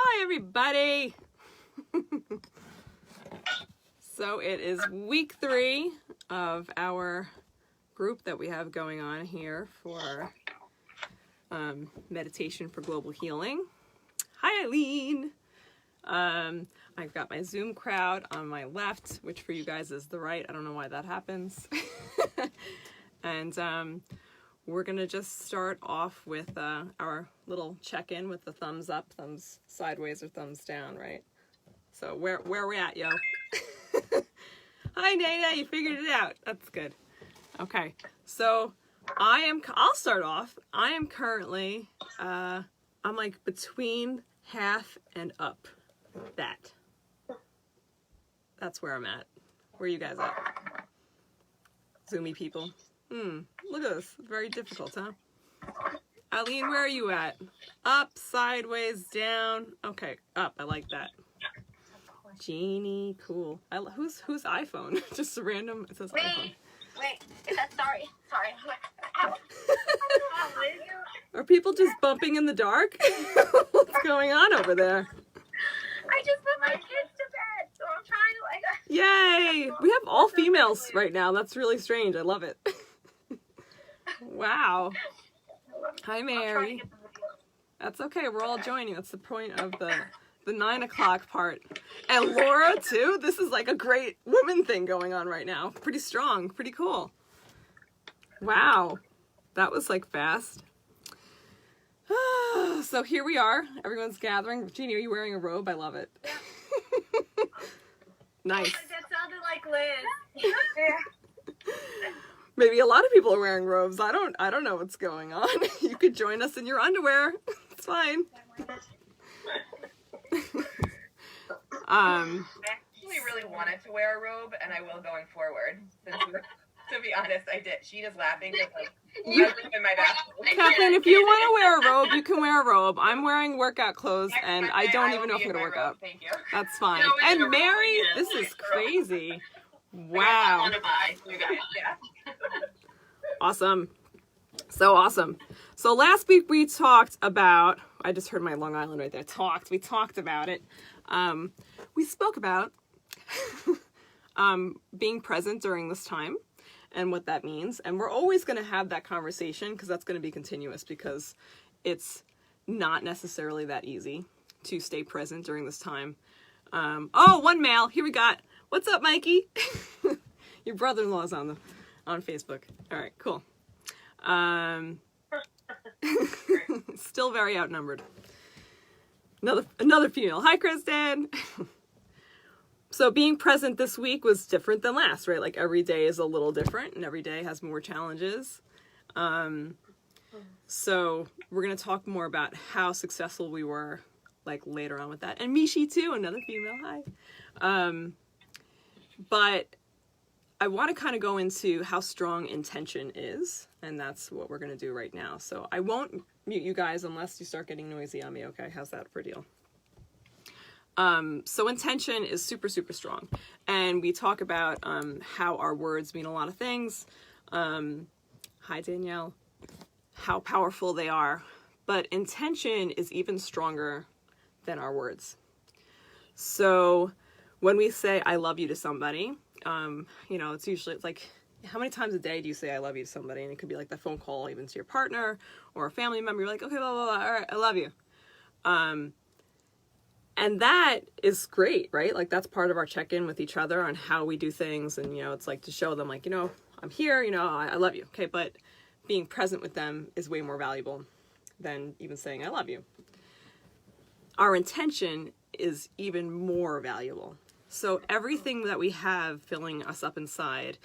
Hi, everybody. So it is week 3 of our group that we have going on here for meditation for global healing. Hi, Eileen. I've got my Zoom crowd on my left, which for you guys is the right. I don't know why that happens. And we're going to just start off with our little check-in with the thumbs up, thumbs sideways, or thumbs down, right? So where are we at, yo? Hi, Nana, you figured it out. That's good. Okay, so I'll start off. I am currently, I'm like between half and up. That's where I'm at. Where are you guys at? Zoomy people. Look at this. Very difficult, huh? Eileen, where are you at? Up, sideways, down. Okay, up. I like that. Jeannie, cool. Whose iPhone? Just a random. It says iPhone. Wait. Sorry. Are people just bumping in the dark? What's going on over there? I just put my kids to bed, so I'm trying to Yay! We have all females right now. That's really strange. I love it. Wow. Hi, Mary. That's okay. We're all joining. That's the point of the 9 o'clock part. And Laura, too. This is like a great woman thing going on right now. Pretty strong. Pretty cool. Wow. That was like fast. So here we are. Everyone's gathering. Jeannie, are you wearing a robe? I love it. Nice. That sounded like Liz. Maybe a lot of people are wearing robes. I don't know what's going on. You could join us in your underwear. It's fine. I actually really wanted to wear a robe, and I will going forward. To be honest, I did. She is laughing because I was in my bathroom. Kathleen, if you want to wear a robe, you can wear a robe. I'm wearing workout clothes, and I don't even know if I'm going to work out. Thank you. That's fine. And Mary, this is crazy. Wow. You guys, yeah. Awesome. So awesome. So last week we talked about, I just heard my Long Island right there, we talked about it. We spoke about being present during this time and what that means. And we're always going to have that conversation because that's going to be continuous because it's not necessarily that easy to stay present during this time. Oh, one male. Here we got. What's up, Mikey? Your brother-in-law's on Facebook. All right, cool. Still very outnumbered. Another female. Hi, Kristen. So being present this week was different than last, right? Like every day is a little different and every day has more challenges. So we're going to talk more about how successful we were like later on with that. And Mishi too, another female. Hi. But I want to kind of go into how strong intention is, and that's what we're going to do right now. So I won't mute you guys unless you start getting noisy on me, okay? How's that for a deal? So intention is super, super strong. And we talk about how our words mean a lot of things. Hi, Danielle. How powerful they are. But intention is even stronger than our words. So when we say I love you to somebody, it's like, how many times a day do you say I love you to somebody? And it could be like the phone call even to your partner or a family member. You're like, okay, blah, blah, blah. All right, I love you. And that is great, right? Like that's part of our check-in with each other on how we do things. And, it's like to show them like, I'm here, I love you. Okay. But being present with them is way more valuable than even saying I love you. Our intention is even more valuable. So everything that we have filling us up inside,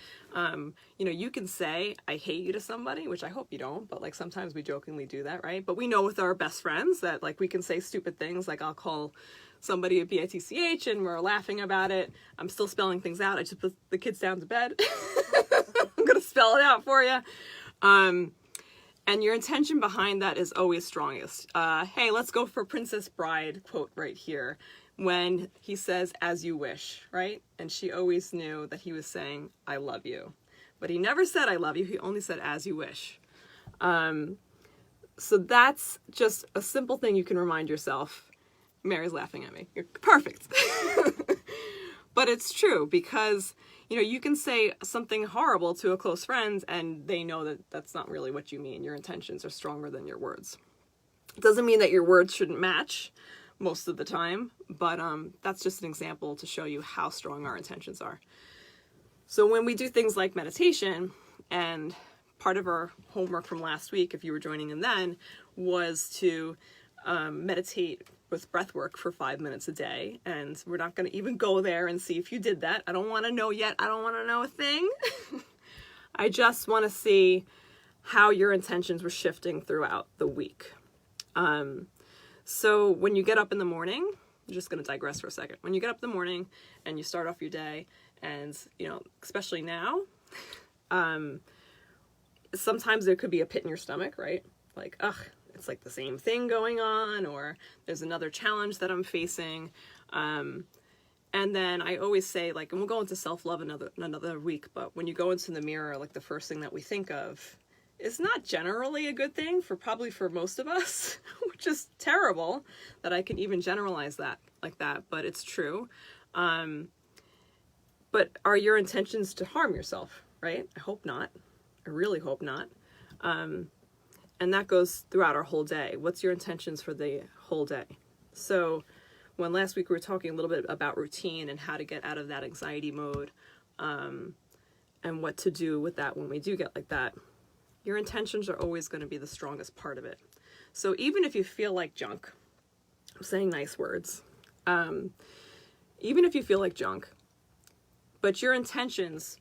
you can say, I hate you to somebody, which I hope you don't, but like sometimes we jokingly do that, right? But we know with our best friends that like we can say stupid things, like I'll call somebody a bitch and we're laughing about it. I'm still spelling things out. I just put the kids down to bed. I'm going to spell it out for you. And your intention behind that is always strongest. Hey, let's go for Princess Bride quote right here. When he says, as you wish, right? And she always knew that he was saying, I love you. But he never said, I love you. He only said, as you wish. So that's just a simple thing you can remind yourself Mary's laughing at me. You're perfect. But it's true because, you can say something horrible to a close friend and they know that that's not really what you mean. Your intentions are stronger than your words. It doesn't mean that your words shouldn't match most of the time, but that's just an example to show you how strong our intentions are. So when we do things like meditation, and part of our homework from last week, if you were joining in then, was to meditate with breath work for 5 minutes a day. And we're not going to even go there and see if you did that. I don't want to know yet. I don't want to know a thing. I just want to see how your intentions were shifting throughout the week. So when you get up in the morning, I'm just going to digress for a second. When you get up in the morning and you start off your day, and, especially now, sometimes there could be a pit in your stomach, right? Like, it's like the same thing going on, or there's another challenge that I'm facing. And then I always say, like, and we'll go into self-love another week, but when you go into the mirror, like the first thing that we think of is not generally a good thing probably for most of us, which is terrible that I can even generalize that like that, but it's true. But are your intentions to harm yourself, right? I hope not. I really hope not. And that goes throughout our whole day. What's your intentions for the whole day? So when last week we were talking a little bit about routine and how to get out of that anxiety mode, and what to do with that when we do get like that, your intentions are always going to be the strongest part of it. So even if you feel like junk, I'm saying nice words, even if you feel like junk, but your intentions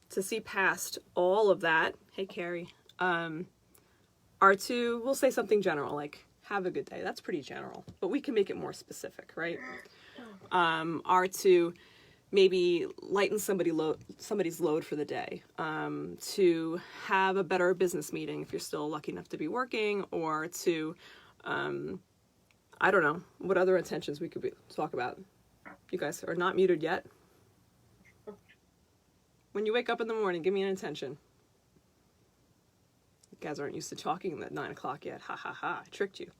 to see past all of that, hey Carrie, are to, we'll say something general, like have a good day. That's pretty general, but we can make it more specific, right? Are to maybe lighten somebody's load for the day, to have a better business meeting if you're still lucky enough to be working, or to, I don't know, what other intentions we could talk about. You guys are not muted yet. When you wake up in the morning, give me an intention. You guys aren't used to talking at 9 o'clock yet. Ha ha ha, I tricked you.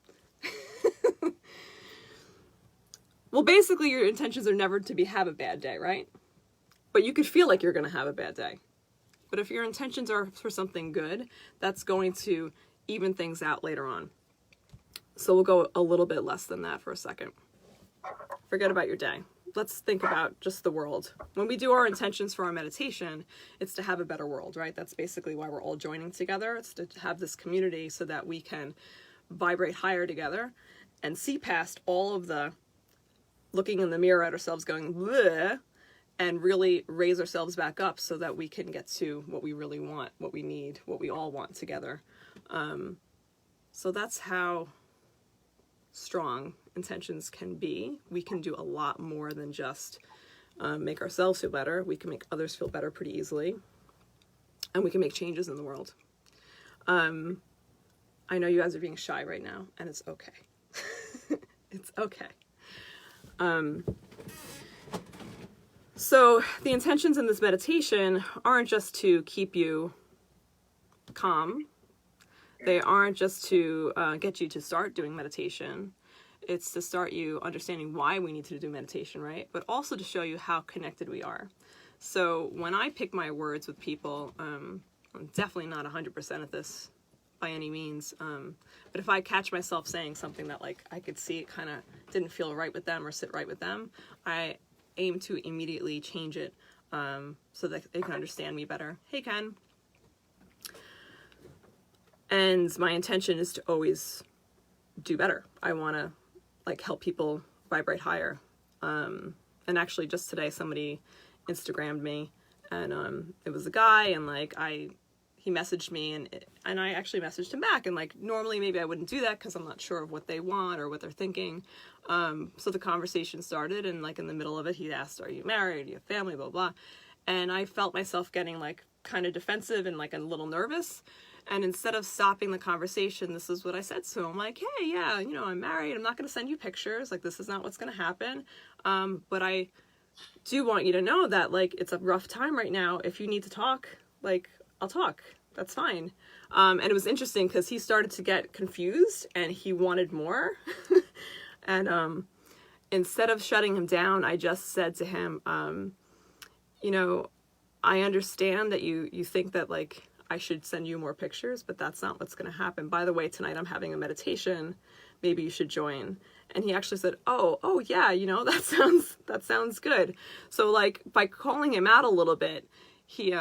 Well, basically your intentions are never to have a bad day, right? But you could feel like you're going to have a bad day. But if your intentions are for something good, that's going to even things out later on. So we'll go a little bit less than that for a second. Forget about your day. Let's think about just the world. When we do our intentions for our meditation, it's to have a better world, right? That's basically why we're all joining together. It's to have this community so that we can vibrate higher together and see past all of the looking in the mirror at ourselves going, bleh, and really raise ourselves back up so that we can get to what we really want, what we need, what we all want together. So that's how strong intentions can be. We can do a lot more than just make ourselves feel better. We can make others feel better pretty easily. And we can make changes in the world. I know you guys are being shy right now, and it's okay. It's okay. So the intentions in this meditation aren't just to keep you calm. They aren't just to get you to start doing meditation. It's to start you understanding why we need to do meditation, right? But also to show you how connected we are. So when I pick my words with people, I'm definitely not 100% at this by any means. But if I catch myself saying something that like I could see it kind of didn't feel right with them or sit right with them, I aim to immediately change it so that they can understand me better. Hey, Ken. And my intention is to always do better. I want to like help people vibrate higher. And actually just today somebody Instagrammed me, and it was a guy, and like he messaged me, and I actually messaged him back, and like normally maybe I wouldn't do that because I'm not sure of what they want or what they're thinking. So the conversation started, and like in the middle of it he asked, are you married, do you have family, blah blah. And I felt myself getting like kind of defensive and like a little nervous. And instead of stopping the conversation, this is what I said to him. I'm like, hey, yeah, you know, I'm married. I'm not going to send you pictures. Like, this is not what's going to happen. But I do want you to know that, like, it's a rough time right now. If you need to talk, like, I'll talk. That's fine. And it was interesting because he started to get confused and he wanted more. And instead of shutting him down, I just said to him, you know, I understand that you think that like I should send you more pictures, but that's not what's going to happen. By the way, tonight I'm having a meditation. Maybe you should join. And he actually said, oh yeah, you know, that sounds good. So like by calling him out a little bit, he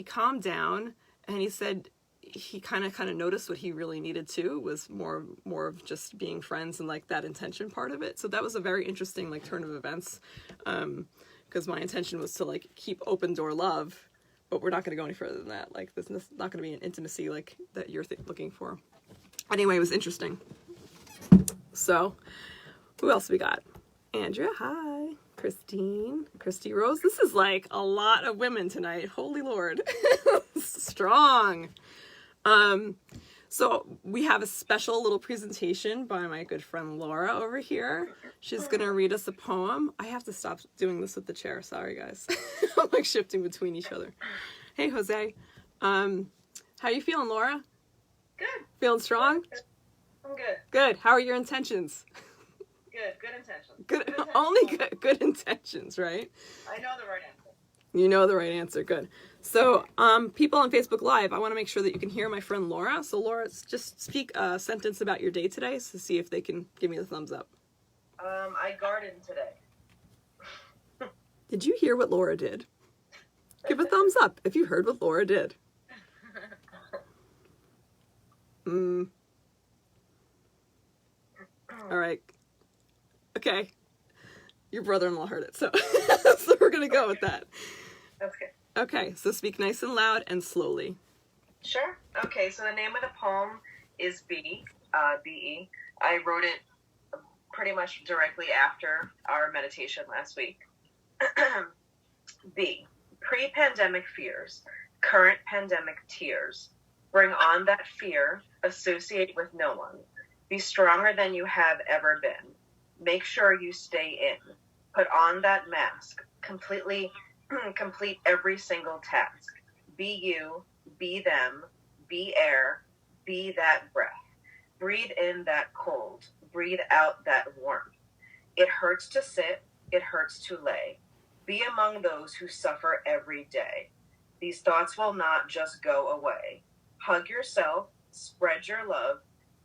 calmed down, and he said he kind of noticed what he really needed to was more of just being friends and like that intention part of it. So that was a very interesting like turn of events, because my intention was to like keep open door love, but we're not going to go any further than that. Like there's not going to be an intimacy like that you're looking for. Anyway, it was interesting. So who else we got? Andrea, hi. Christine, Christy Rose. This is like a lot of women tonight. Holy Lord. Strong. So we have a special little presentation by my good friend Laura over here. She's going to read us a poem. I have to stop doing this with the chair. Sorry, guys. I'm like shifting between each other. Hey, Jose. How you feeling, Laura? Good. Feeling strong? I'm good. Good. How are your intentions? Good intentions. Good. Only good intentions, right? I know the right answer. You know the right answer. Good. So, people on Facebook Live, I want to make sure that you can hear my friend Laura. So, Laura, just speak a sentence about your day today to see if they can give me the thumbs up. I gardened today. Did you hear what Laura did? Give a thumbs up if you heard what Laura did. All right. Okay. Your brother-in-law heard it, so so we're going to go with that. That's good. Okay, so speak nice and loud and slowly. Sure. Okay, so the name of the poem is B, B-E. I wrote it pretty much directly after our meditation last week. B, pre-pandemic fears, current pandemic tears. Bring on that fear, associate with no one. Be stronger than you have ever been. Make sure you stay in. Put on that mask. Complete every single task. Be you, be them, be air, be that breath. Breathe in that cold. Breathe out that warmth. It hurts to sit. It hurts to lay. Be among those who suffer every day. These thoughts will not just go away. Hug yourself. Spread your love.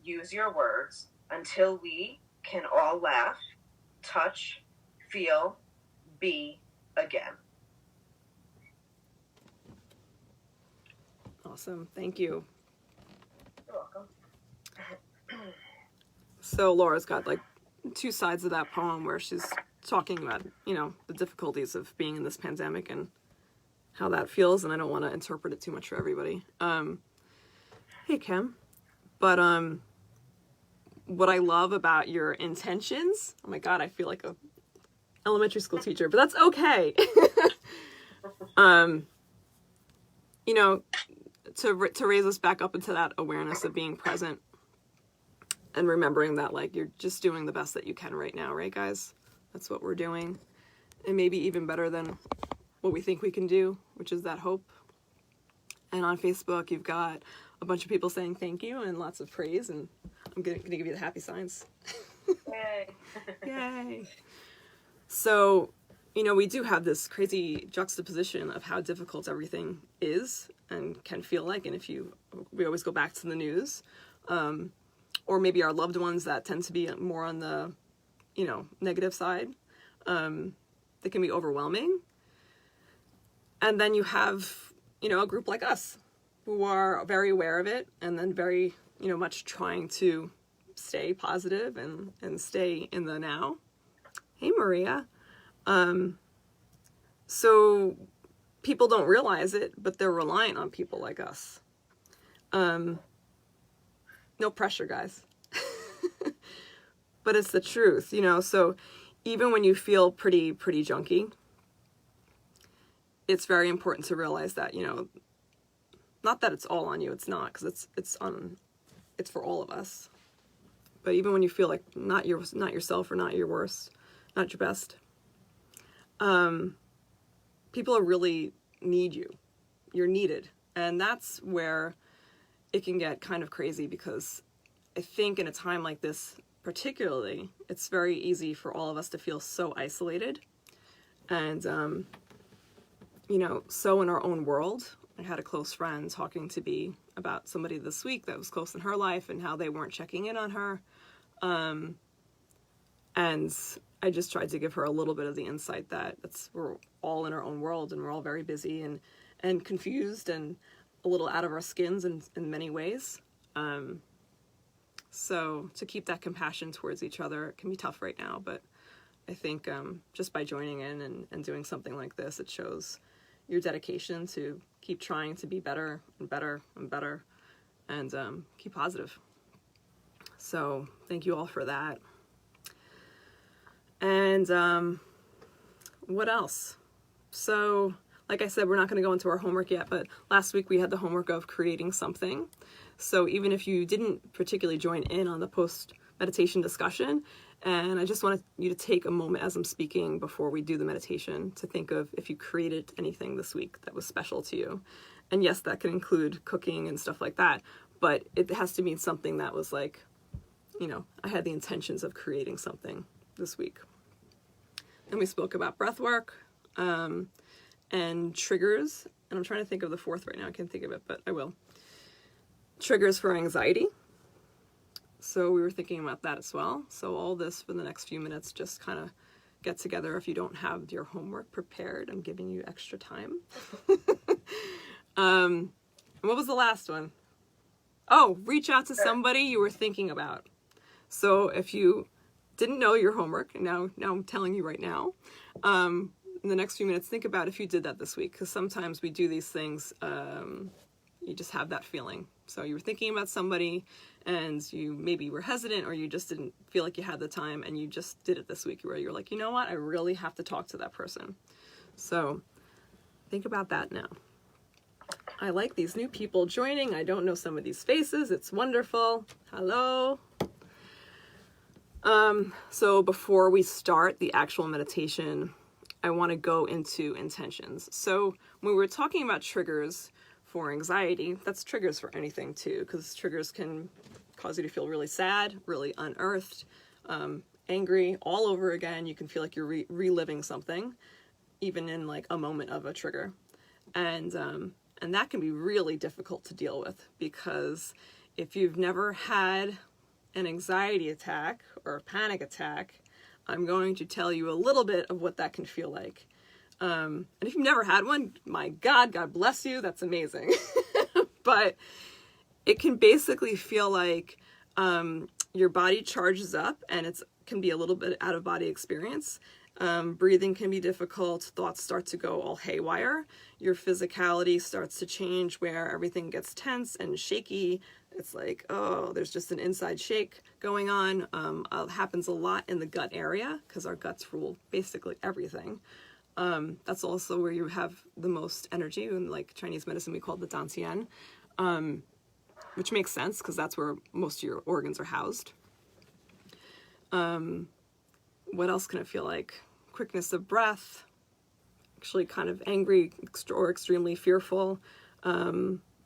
Use your words until we can all laugh, touch, feel, be again. Awesome. Thank you. You're welcome. So Laura's got like two sides of that poem where she's talking about, you know, the difficulties of being in this pandemic and how that feels, and I don't want to interpret it too much for everybody. Hey, Kim. But what I love about your intentions, oh my God, I feel like a elementary school teacher, but that's okay. You know, to raise us back up into that awareness of being present and remembering that like you're just doing the best that you can right now, right, guys? That's what we're doing, and maybe even better than what we think we can do, which is that hope. And on Facebook, you've got a bunch of people saying thank you and lots of praise, and I'm gonna give you the happy signs. Yay. Yay. So, you know, we do have this crazy juxtaposition of how difficult everything is and can feel like, and we always go back to the news, or maybe our loved ones that tend to be more on the, you know, negative side, that can be overwhelming. And then you have, you know, a group like us who are very aware of it and then very, you know, much trying to stay positive and stay in the now. Hey, Maria. So people don't realize it, but they're reliant on people like us. No pressure, guys. But it's the truth, you know, so even when you feel pretty junky, it's very important to realize that, you know, not that it's all on you, it's not, because it's for all of us. But even when you feel like not yourself or not your worst, not your best, people really need you. You're needed. And that's where it can get kind of crazy, because I think in a time like this, particularly, it's very easy for all of us to feel so isolated and, you know, so in our own world. I had a close friend talking to me about somebody this week that was close in her life and how they weren't checking in on her. And I just tried to give her a little bit of the insight that we're all in our own world and we're all very busy and confused and a little out of our skins in many ways. So to keep that compassion towards each other, it can be tough right now, but I think just by joining in and doing something like this, it shows your dedication to keep trying to be better and better and better and keep positive. So thank you all for that. And what else? So like I said, we're not going to go into our homework yet, but last week we had the homework of creating something. So even if you didn't particularly join in on the post-meditation discussion, and I just want you to take a moment as I'm speaking before we do the meditation to think of if you created anything this week that was special to you. And yes, that can include cooking and stuff like that, but it has to mean something that was like, you know, I had the intentions of creating something this week. And we spoke about breath work and triggers. And I'm trying to think of the fourth right now. I can't think of it, but I will. Triggers for anxiety. So we were thinking about that as well. So all this for the next few minutes, just kind of get together. If you don't have your homework prepared, I'm giving you extra time. What was the last one? Oh, reach out to somebody you were thinking about. So if you didn't know your homework, now I'm telling you right now, in the next few minutes, think about if you did that this week. Because sometimes we do these things, you just have that feeling. So you were thinking about somebody and you maybe were hesitant or you just didn't feel like you had the time and you just did it this week where you're like, you know what, I really have to talk to that person. So think about that now. I like these new people joining. I don't know some of these faces. It's wonderful. Hello. So before we start the actual meditation, I want to go into intentions. So when we're talking about triggers for anxiety, that's triggers for anything too, because triggers can cause you to feel really sad, really unearthed, angry, all over again. You can feel like you're reliving something, even in like a moment of a trigger. And that can be really difficult to deal with, because if you've never had an anxiety attack or a panic attack, I'm going to tell you a little bit of what that can feel like. And if you've never had one, my God, God bless you. That's amazing. But it can basically feel like your body charges up and it can be a little bit out of body experience. Breathing can be difficult. Thoughts start to go all haywire. Your physicality starts to change where everything gets tense and shaky. It's like, oh, there's just an inside shake going on. Happens a lot in the gut area because our guts rule basically everything. That's also where you have the most energy. In like Chinese medicine, we call it the dantian, which makes sense because that's where most of your organs are housed. What else can it feel like? Quickness of breath, actually kind of angry or extremely fearful,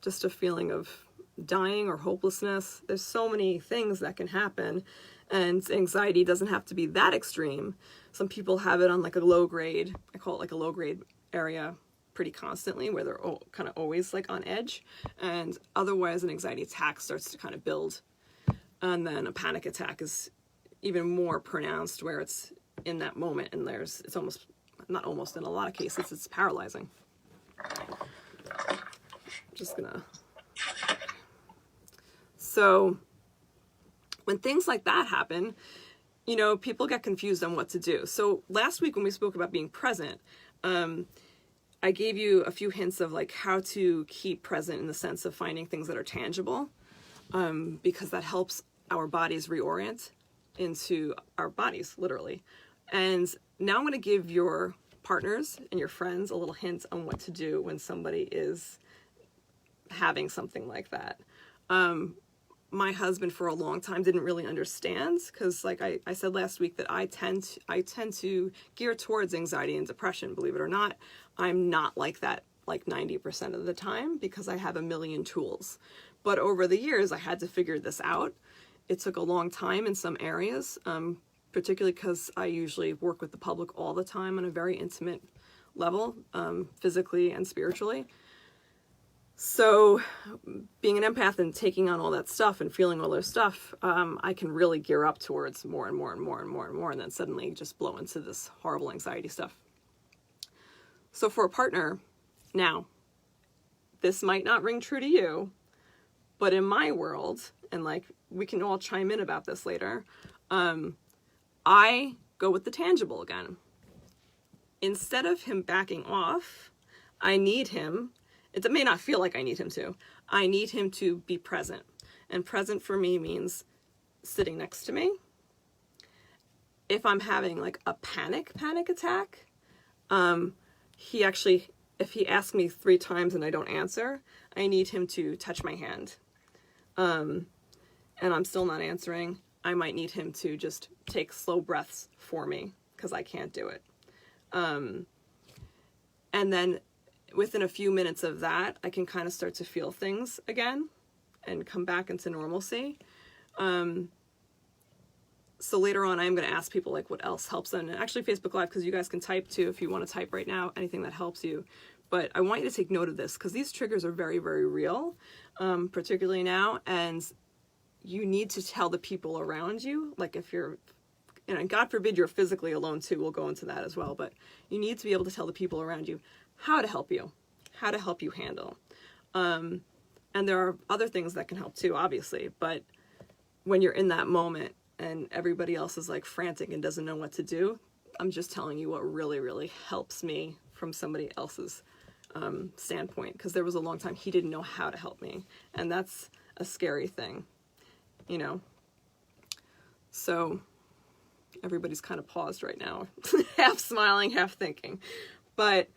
just a feeling of dying or hopelessness. There's so many things that can happen, and anxiety doesn't have to be that extreme. Some people have it on like a low grade, I call it like a low grade area pretty constantly, where they're kind of always like on edge, and otherwise an anxiety attack starts to kind of build, and then a panic attack is even more pronounced where it's in that moment and it's almost, not almost, in a lot of cases it's paralyzing. Just gonna, so when things like that happen, you know, people get confused on what to do. So last week when we spoke about being present, I gave you a few hints of like how to keep present in the sense of finding things that are tangible, because that helps our bodies reorient into our bodies, literally. And now I'm going to give your partners and your friends a little hint on what to do when somebody is having something like that. My husband for a long time didn't really understand, because like I said last week that I tend to gear towards anxiety and depression. Believe it or not, I'm not like that like 90% of the time because I have a million tools. But over the years, I had to figure this out. it took a long time in some areas, particularly because I usually work with the public all the time on a very intimate level, physically and spiritually. So being an empath and taking on all that stuff and feeling all their stuff, I can really gear up towards more and more and more and more and more, and then suddenly just blow into this horrible anxiety stuff. So for a partner, now, this might not ring true to you, but in my world, and like we can all chime in about this later, I go with the tangible again. Instead of him backing off, I need him. It may not feel like I need him to. I need him to be present. And present for me means sitting next to me. If I'm having like a panic attack, he actually, if he asks me 3 times and I don't answer, I need him to touch my hand. And I'm still not answering, I might need him to just take slow breaths for me because I can't do it. And then within a few minutes of that, I can kind of start to feel things again and come back into normalcy. So later on, I'm going to ask people like what else helps them. And actually Facebook Live, because you guys can type too if you want to type right now, anything that helps you. But I want you to take note of this because these triggers are very, very real, particularly now. And you need to tell the people around you, like if you're, and God forbid you're physically alone too, we'll go into that as well. But you need to be able to tell the people around you how to help you handle. And there are other things that can help too, obviously. But when you're in that moment and everybody else is like frantic and doesn't know what to do, I'm just telling you what really, really helps me from somebody else's standpoint. Because there was a long time he didn't know how to help me. And that's a scary thing, you know. So everybody's kind of paused right now, half smiling, half thinking. But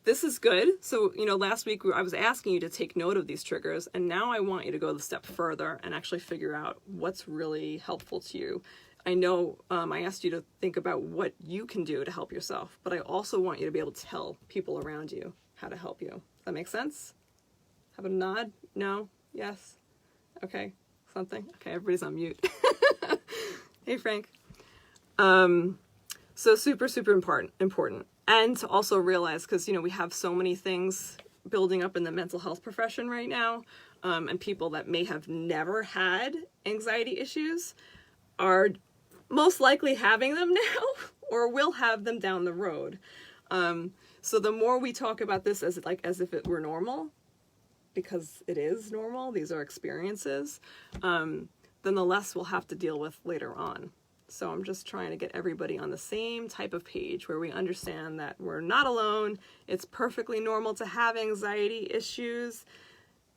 this is good. So, you know, last week I was asking you to take note of these triggers, and now I want you to go the step further and actually figure out what's really helpful to you. I know I asked you to think about what you can do to help yourself, but I also want you to be able to tell people around you how to help you. Does that make sense? Have a nod? No? Yes? Okay. Something? Okay, everybody's on mute. Hey, Frank. So super, super important. And to also realize, because, you know, we have so many things building up in the mental health profession right now, and people that may have never had anxiety issues are most likely having them now or will have them down the road. So the more we talk about this as if it were normal, because it is normal, these are experiences, then the less we'll have to deal with later on. So I'm just trying to get everybody on the same type of page where we understand that we're not alone. It's perfectly normal to have anxiety issues.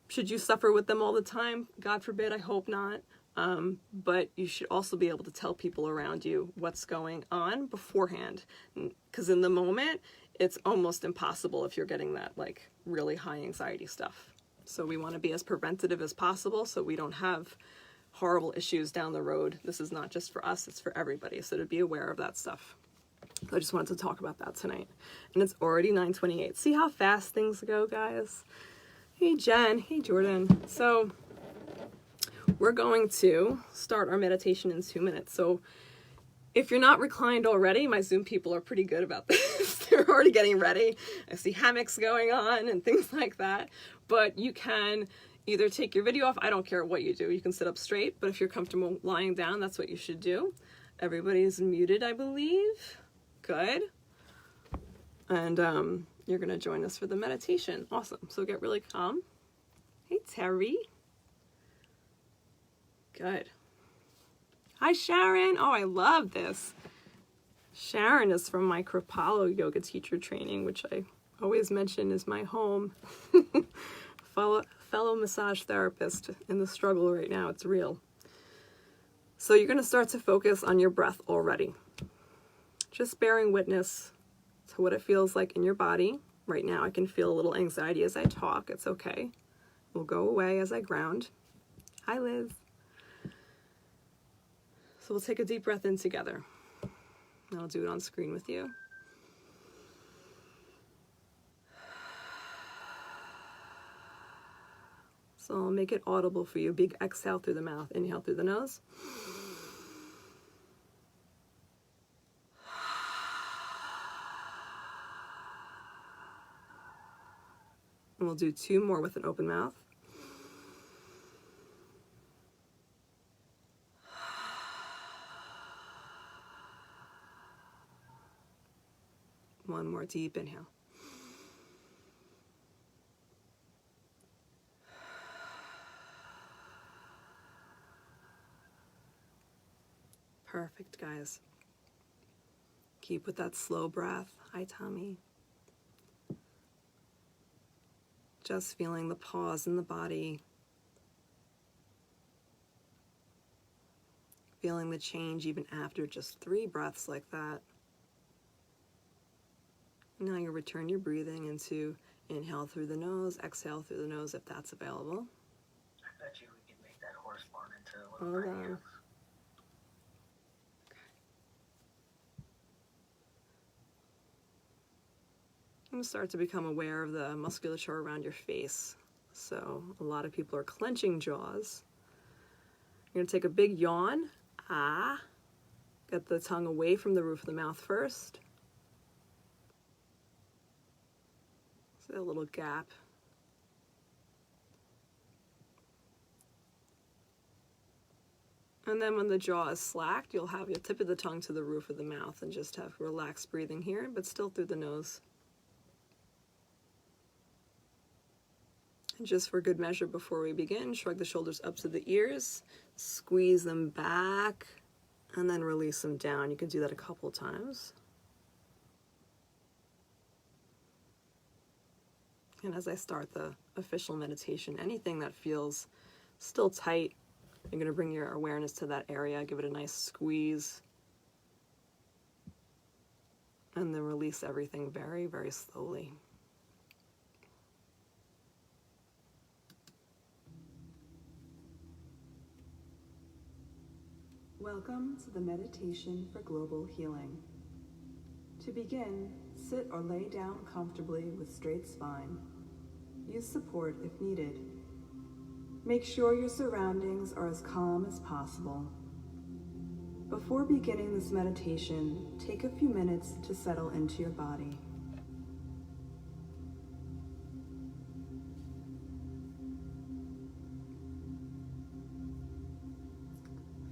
Should you suffer with them all the time? God forbid, I hope not. But you should also be able to tell people around you what's going on beforehand. Because in the moment, it's almost impossible if you're getting that like really high anxiety stuff. So we want to be as preventative as possible so we don't have horrible issues down the road. This is not just for us, it's for everybody. So to be aware of that stuff. So I just wanted to talk about that tonight. And it's already 9:28. See how fast things go, guys? Hey, Jen. Hey, Jordan. So we're going to start our meditation in 2 minutes. So if you're not reclined already, my Zoom people are pretty good about this. They're already getting ready. I see hammocks going on and things like that. But you can either take your video off. I don't care what you do. You can sit up straight, but if you're comfortable lying down, that's what you should do. Everybody's muted, I believe. Good. And you're going to join us for the meditation. Awesome. So get really calm. Hey, Terry. Good. Hi, Sharon. Oh, I love this. Sharon is from my Kripalu yoga teacher training, which I always mention is my home. Fellow massage therapist in the struggle right now. It's real. So you're going to start to focus on your breath already. Just bearing witness to what it feels like in your body. Right now I can feel a little anxiety as I talk. It's okay. It will go away as I ground. Hi, Liz. So we'll take a deep breath in together. And I'll do it on screen with you. So I'll make it audible for you. Big exhale through the mouth. Inhale through the nose. And we'll do 2 more with an open mouth. One more deep inhale. Perfect, guys. Keep with that slow breath. Hi, Tommy. Just feeling the pause in the body. Feeling the change even after just 3 breaths like that. Now you return your breathing into inhale through the nose, exhale through the nose if that's available. I bet you we can make that horse barn into a little Hold on. And start to become aware of the musculature around your face. So a lot of people are clenching jaws. You're going to take a big yawn. Get the tongue away from the roof of the mouth first. So a little gap. And then when the jaw is slacked, you'll have your tip of the tongue to the roof of the mouth and just have relaxed breathing here, but still through the nose. And just for good measure before we begin, shrug the shoulders up to the ears, squeeze them back, and then release them down. You can do that a couple times. And as I start the official meditation, anything that feels still tight, you're going to bring your awareness to that area, give it a nice squeeze, and then release everything very, very slowly. Welcome to the meditation for global healing. To begin, sit or lay down comfortably with straight spine. Use support if needed. Make sure your surroundings are as calm as possible. Before beginning this meditation, take a few minutes to settle into your body.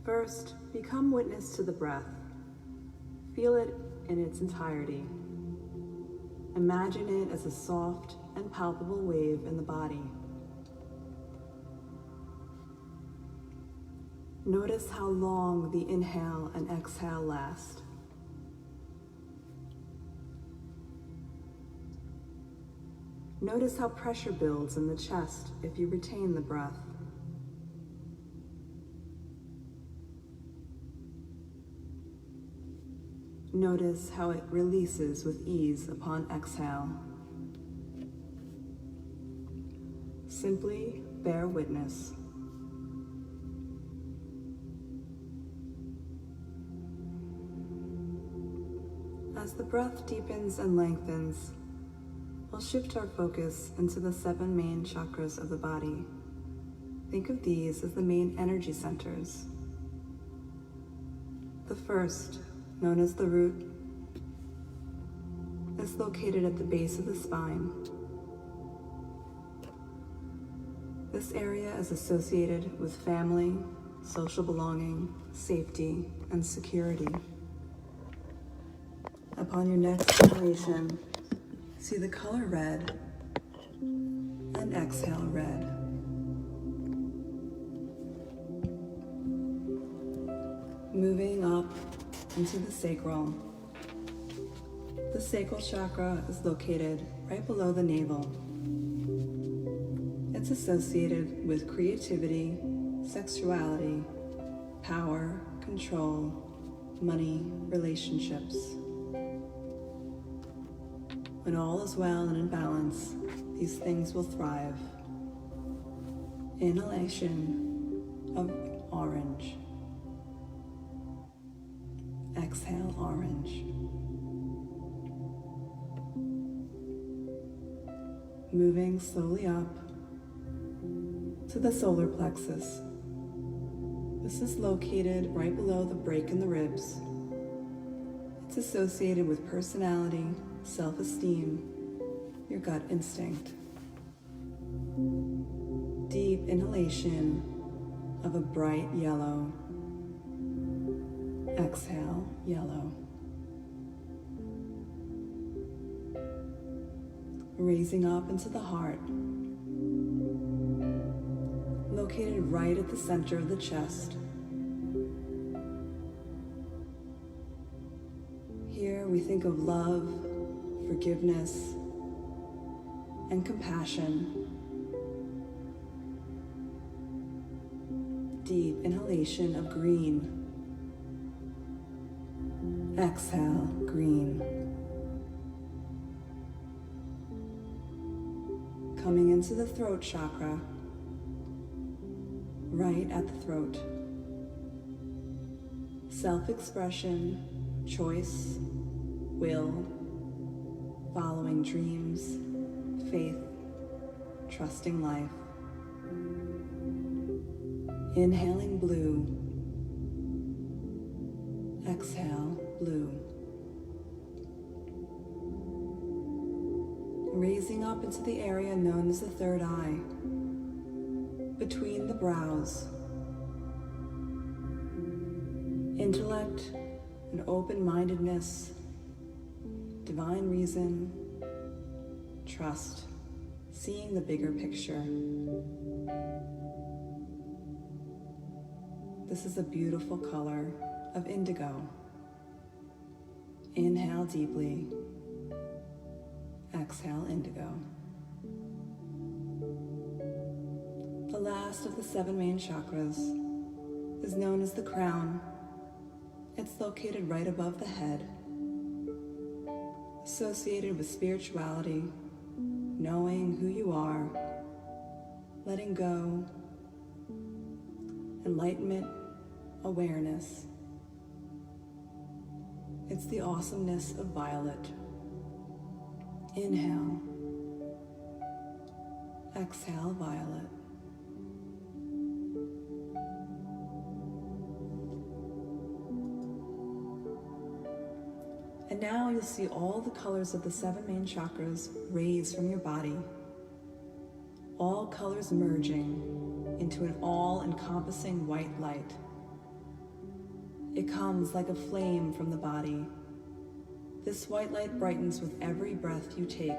First, become witness to the breath. Feel it in its entirety. Imagine it as a soft and palpable wave in the body. Notice how long the inhale and exhale last. Notice how pressure builds in the chest if you retain the breath. Notice how it releases with ease upon exhale. Simply bear witness. As the breath deepens and lengthens, we'll shift our focus into the 7 main chakras of the body. Think of these as the main energy centers. The first, known as the root, is located at the base of the spine. This area is associated with family, social belonging, safety, and security. Upon your next inhalation, see the color red and exhale red. Moving up into the sacral. The sacral chakra is located right below the navel. It's associated with creativity, sexuality, power, control, money, relationships. When all is well and in balance, these things will thrive. Inhalation of orange. Exhale orange. Moving slowly up to the solar plexus. This is located right below the break in the ribs. It's associated with personality, self-esteem, your gut instinct. Deep inhalation of a bright yellow. Exhale, yellow. Raising up into the heart, located right at the center of the chest. Here we think of love, forgiveness, and compassion. Deep inhalation of green. Exhale, green. Coming into the throat chakra, right at the throat. Self-expression, choice, will, following dreams, faith, trusting life. Inhaling blue. Exhale, blue. Raising up into the area known as the third eye, between the brows. Intellect and open-mindedness, divine reason, trust, seeing the bigger picture. This is a beautiful color of indigo. Inhale deeply. Exhale, indigo. The last of the 7 main chakras is known as the crown. It's located right above the head, associated with spirituality, knowing who you are, letting go, enlightenment, awareness. It's the awesomeness of violet. Inhale. Exhale, violet. And now you'll see all the colors of the 7 main chakras raise from your body. All colors merging into an all-encompassing white light. It comes like a flame from the body. This white light brightens with every breath you take.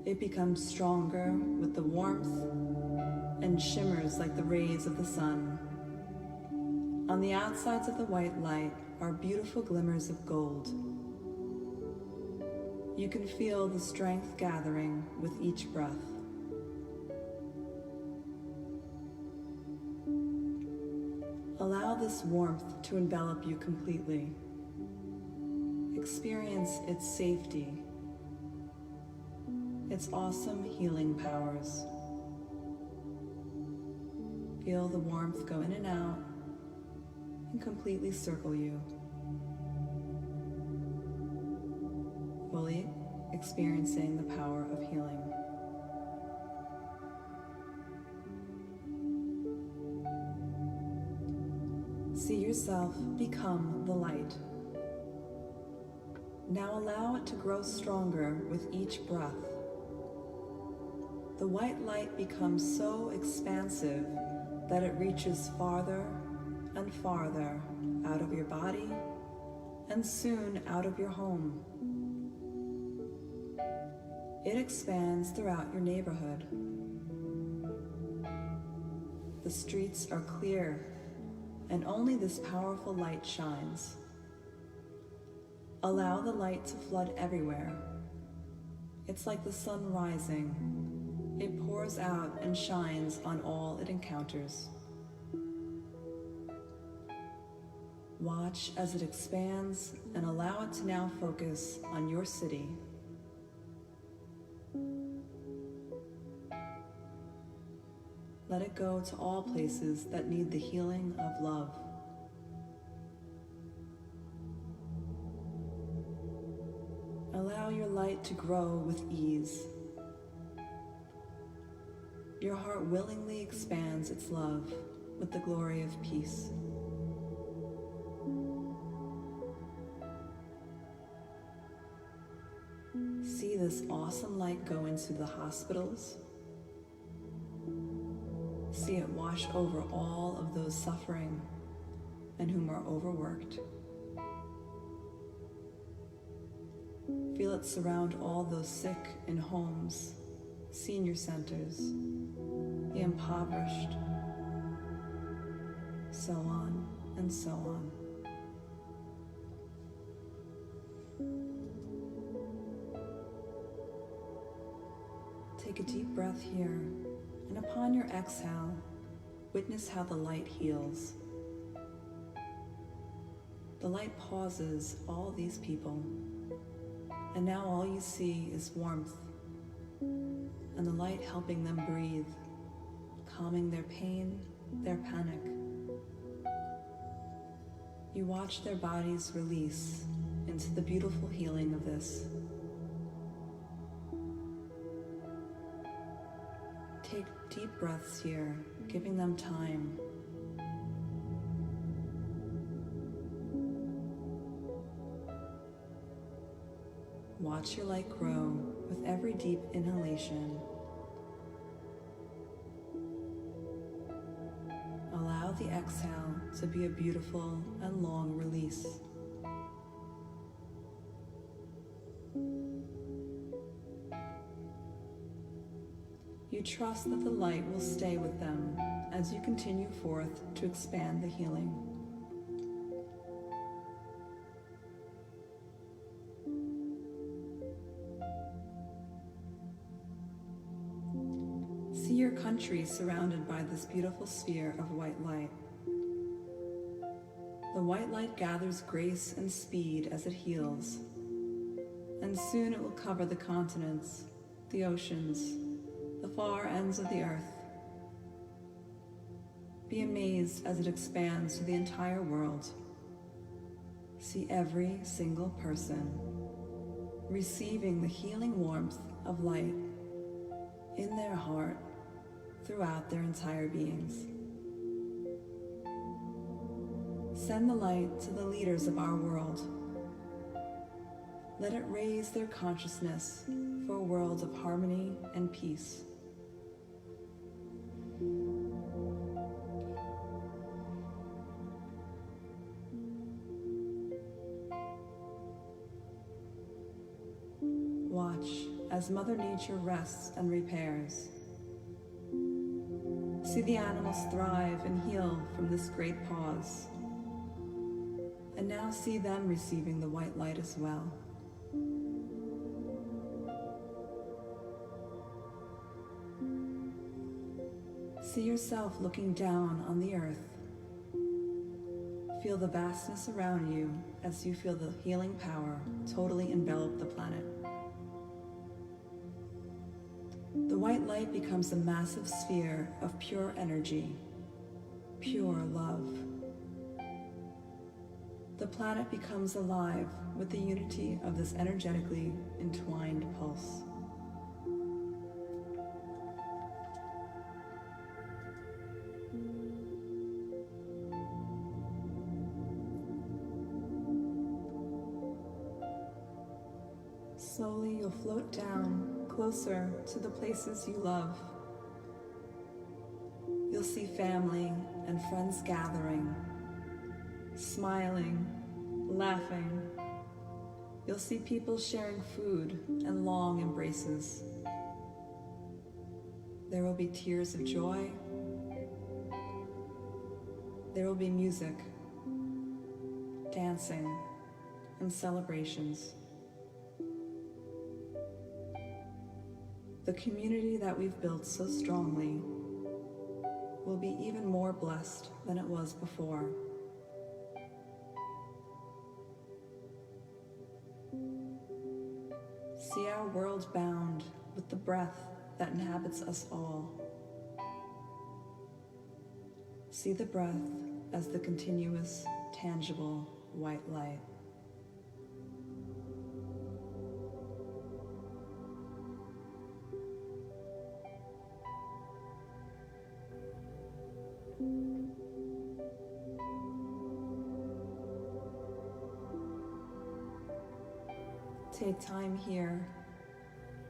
It becomes stronger with the warmth and shimmers like the rays of the sun. On the outsides of the white light are beautiful glimmers of gold. You can feel the strength gathering with each breath. Allow this warmth to envelop you completely. Experience its safety, its awesome healing powers. Feel the warmth go in and out and completely circle you, fully experiencing the power of healing. See yourself become the light. Now allow it to grow stronger with each breath. The white light becomes so expansive that it reaches farther and farther out of your body and soon out of your home. It expands throughout your neighborhood. The streets are clear and only this powerful light shines. Allow the light to flood everywhere. It's like the sun rising. It pours out and shines on all it encounters. Watch as it expands and allow it to now focus on your city. Let it go to all places that need the healing of love. Allow your light to grow with ease. Your heart willingly expands its love with the glory of peace. See this awesome light go into the hospitals. See it wash over all of those suffering and whom are overworked. Feel it surround all those sick in homes, senior centers, the impoverished, so on and so on. Take a deep breath here, and upon your exhale, witness how the light heals. The light pauses all these people, and now all you see is warmth, and the light helping them breathe, calming their pain, their panic. You watch their bodies release into the beautiful healing of this. Take deep breaths here, giving them time. Watch your light grow with every deep inhalation. Allow the exhale to be a beautiful and long release. You trust that the light will stay with them as you continue forth to expand the healing. See your country surrounded by this beautiful sphere of white light. The white light gathers grace and speed as it heals, and soon it will cover the continents, the oceans, the far ends of the earth. Be amazed as it expands to the entire world. See every single person receiving the healing warmth of light in their heart throughout their entire beings. Send the light to the leaders of our world. Let it raise their consciousness for a world of harmony and peace. Watch as Mother Nature rests and repairs. See the animals thrive and heal from this great pause. And now see them receiving the white light as well. See yourself looking down on the earth. Feel the vastness around you as you feel the healing power totally envelop the planet. The white light becomes a massive sphere of pure energy, pure love. The planet becomes alive with the unity of this energetically entwined pulse. Slowly you'll float down closer to the places you love. You'll see family and friends gathering, smiling, laughing. You'll see people sharing food and long embraces. There will be tears of joy. There will be music, dancing, and celebrations. The community that we've built so strongly will be even more blessed than it was before. See our world bound with the breath that inhabits us all. See the breath as the continuous, tangible white light. Take time here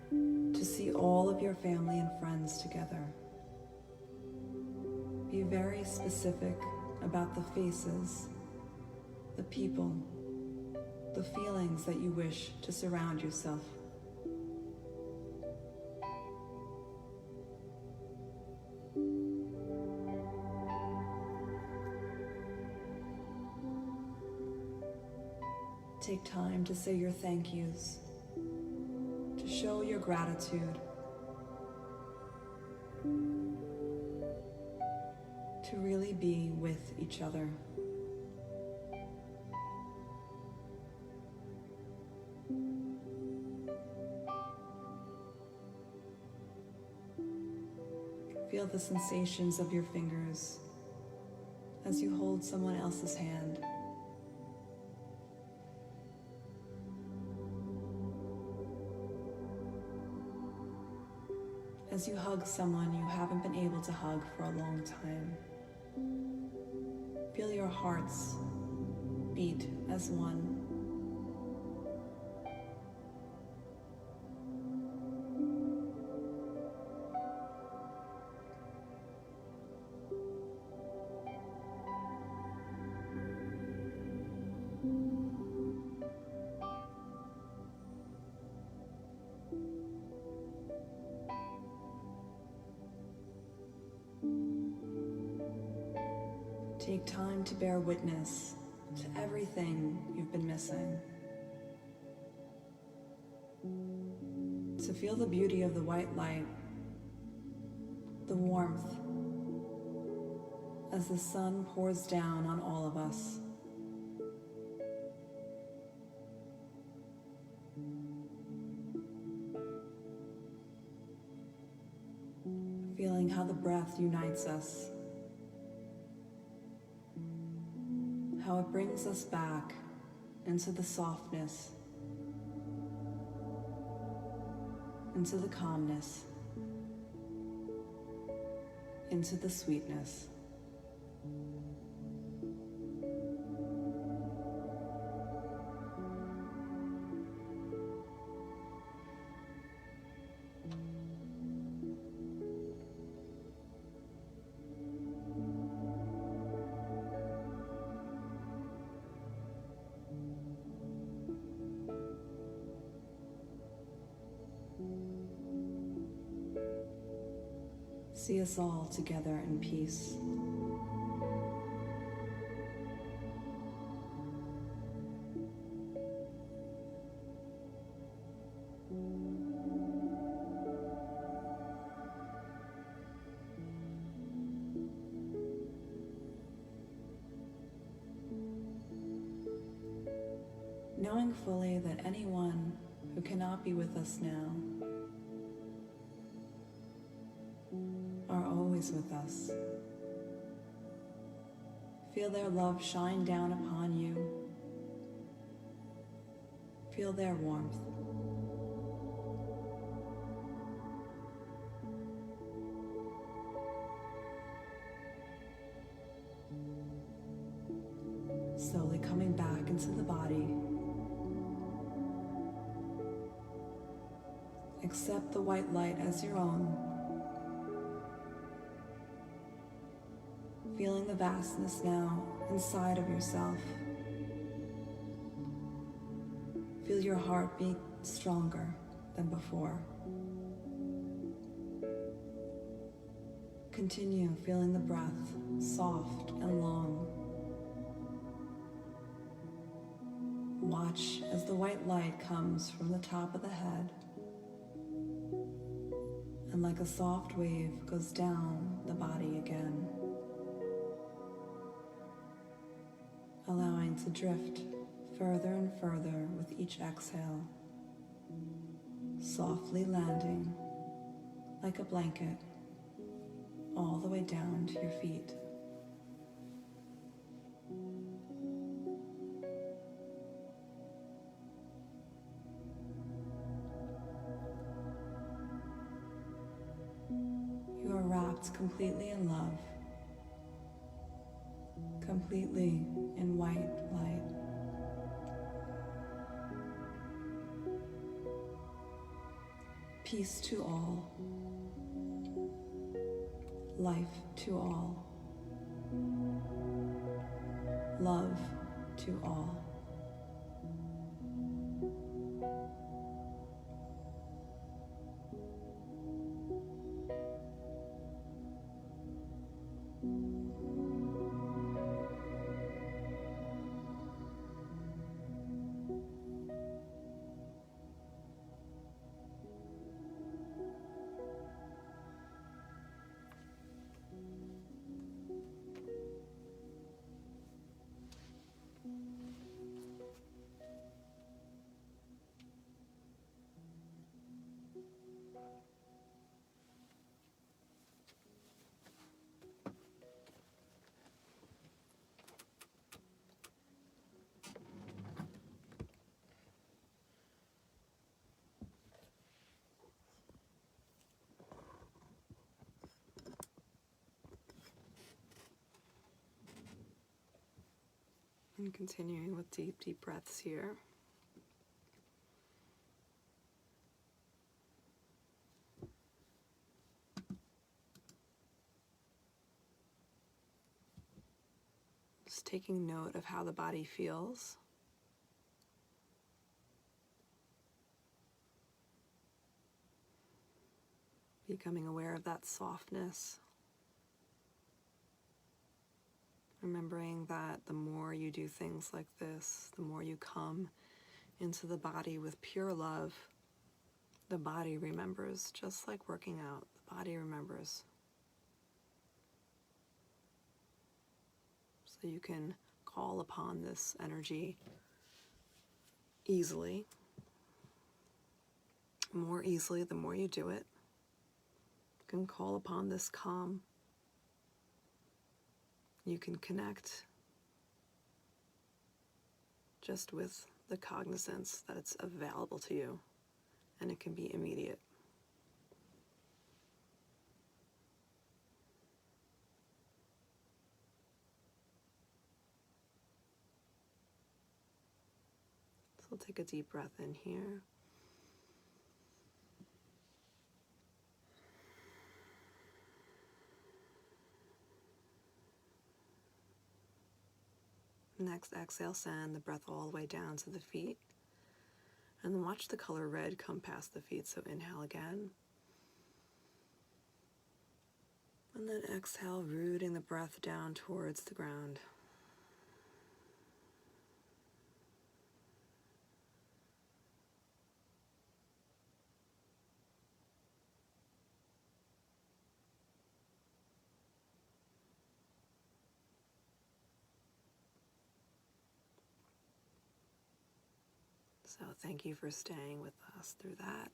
to see all of your family and friends together. Be very specific about the faces, the people, the feelings that you wish to surround yourself. Take time to say your thank yous, to show your gratitude, to really be with each other. Feel the sensations of your fingers as you hold someone else's hand. As you hug someone you haven't been able to hug for a long time. Feel your hearts beat as one. Take time to bear witness to everything you've been missing. To feel the beauty of the white light, the warmth, as the sun pours down on all of us. Feeling how the breath unites us. How it brings us back into the softness, into the calmness, into the sweetness. See us all together in peace. Knowing fully that anyone who cannot be with us now are always with us. Feel their love shine down upon you. Feel their warmth. Slowly coming back into the body. Accept the white light as your own. Feeling the vastness now inside of yourself. Feel your heart beat stronger than before. Continue feeling the breath soft and long. Watch as the white light comes from the top of the head and like a soft wave goes down the body again, allowing to drift further and further with each exhale, softly landing like a blanket all the way down to your feet. You are wrapped completely in love, completely in white light. peace to all, life to all, love to all. And continuing with deep, deep breaths here. Just taking note of how the body feels. Becoming aware of that softness. Remembering that the more you do things like this, the more you come into the body with pure love, the body remembers, just like working out, the body remembers. So you can call upon this energy easily. More easily the more you do it. You can call upon this calm. You can connect just with the cognizance that it's available to you, and it can be immediate. So we'll take a deep breath in here. Next, exhale, send the breath all the way down to the feet. And then watch the color red come past the feet. So inhale again. And then exhale, rooting the breath down towards the ground. So thank you for staying with us through that.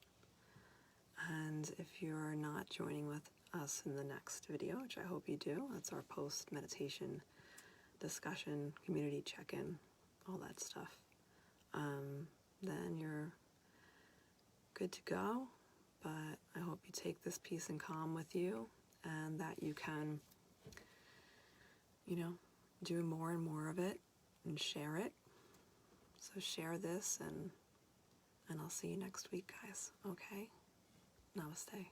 And if you're not joining with us in the next video, which I hope you do, that's our post-meditation discussion, community check-in, all that stuff, then you're good to go. But I hope you take this peace and calm with you, and that you can, do more and more of it and share it. So share this, and I'll see you next week, guys. Okay? Namaste.